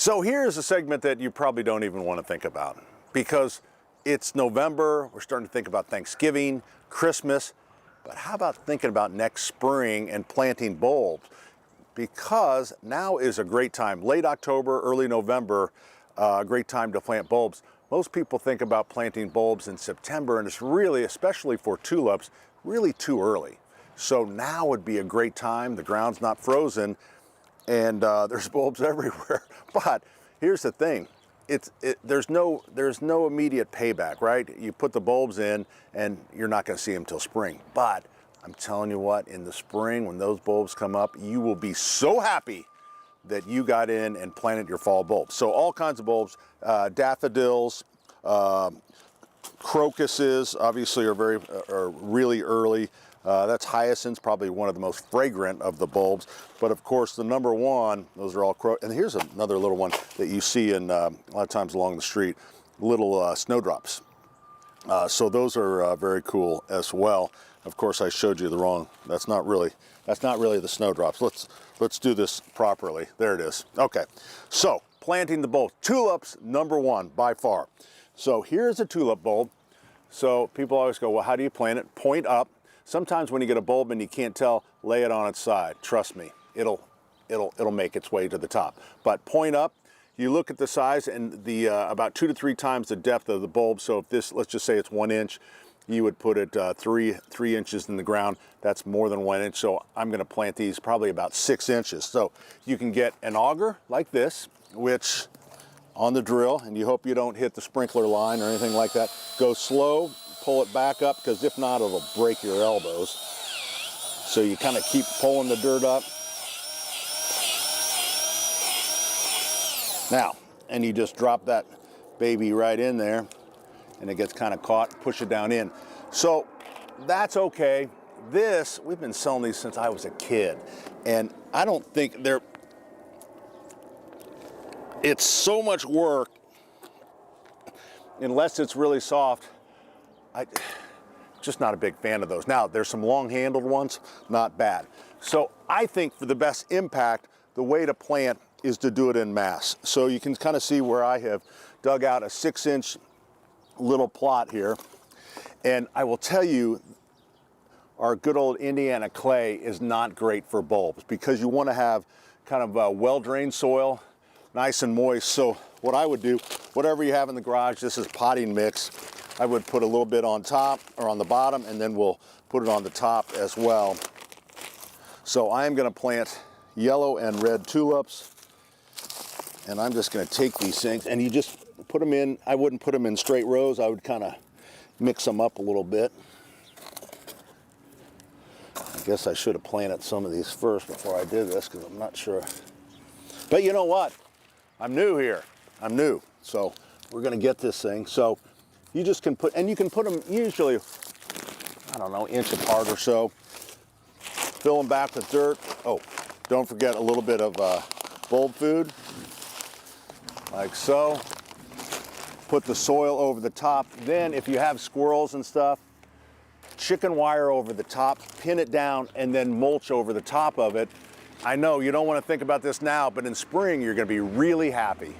So here's a segment that you probably don't even want to think about, because it's November, we're starting to think about Thanksgiving, Christmas, but how about thinking about next spring and planting bulbs? Because now is a great time, late October, early November, a great time to plant bulbs. Most people think about planting bulbs in September, and it's really, especially for tulips, really too early. So now would be a great time, the ground's not frozen, and there's bulbs everywhere. But here's the thing, there's no immediate payback, right? You put the bulbs in and you're not gonna see them till spring. But I'm telling you what, in the spring, when those bulbs come up, you will be so happy that you got in and planted your fall bulbs. So all kinds of bulbs, daffodils, crocuses, obviously are really early. That's hyacinths, probably one of the most fragrant of the bulbs. But of course, the number one, those are all and here's another little one that you see in a lot of times along the street, little snowdrops. So those are very cool as well. Of course, I showed you the wrong. That's not really the snowdrops. Let's do this properly. There it is. Okay. So planting the bulb, tulips, number one by far. So here's a tulip bulb. So people always go, well, how do you plant it? Point up. Sometimes when you get a bulb and you can't tell, lay it on its side. Trust me, it'll make its way to the top. But point up. You look at the size and the about 2 to 3 times the depth of the bulb. So if this, let's just say it's 1 inch, you would put it 3 inches in the ground. That's more than 1 inch. So I'm going to plant these probably about 6 inches. So you can get an auger like this, which on the drill, and you hope you don't hit the sprinkler line or anything like that. Go slow, pull it back up, because if not, it'll break your elbows. So you kind of keep pulling the dirt up. Now, and you just drop that baby right in there, and it gets kind of caught, push it down in. So that's okay. This, we've been selling these since I was a kid, and I don't think it's so much work, unless it's really soft. Just not a big fan of those. Now, there's some long-handled ones, not bad. So I think for the best impact, the way to plant is to do it in mass. So you can kind of see where I have dug out a 6-inch little plot here. And I will tell you, our good old Indiana clay is not great for bulbs, because you want to have kind of a well-drained soil, nice and moist. So what I would do, whatever you have in the garage, this is potting mix, I would put a little bit on top or on the bottom, and then we'll put it on the top as well. So I'm going to plant yellow and red tulips, and I'm just going to take these things, and you just put them in. I wouldn't put them in straight rows. I would kind of mix them up a little bit. I guess I should have planted some of these first before I did this, because I'm not sure. But you know what? I'm new here. I'm new. So we're going to get this thing. So you just can put, and you can put them usually, I don't know, inch apart or so. Fill them back with dirt. Oh, don't forget a little bit of bulb food, like so. Put the soil over the top. Then if you have squirrels and stuff, chicken wire over the top, pin it down, and then mulch over the top of it. I know you don't want to think about this now, but in spring you're going to be really happy.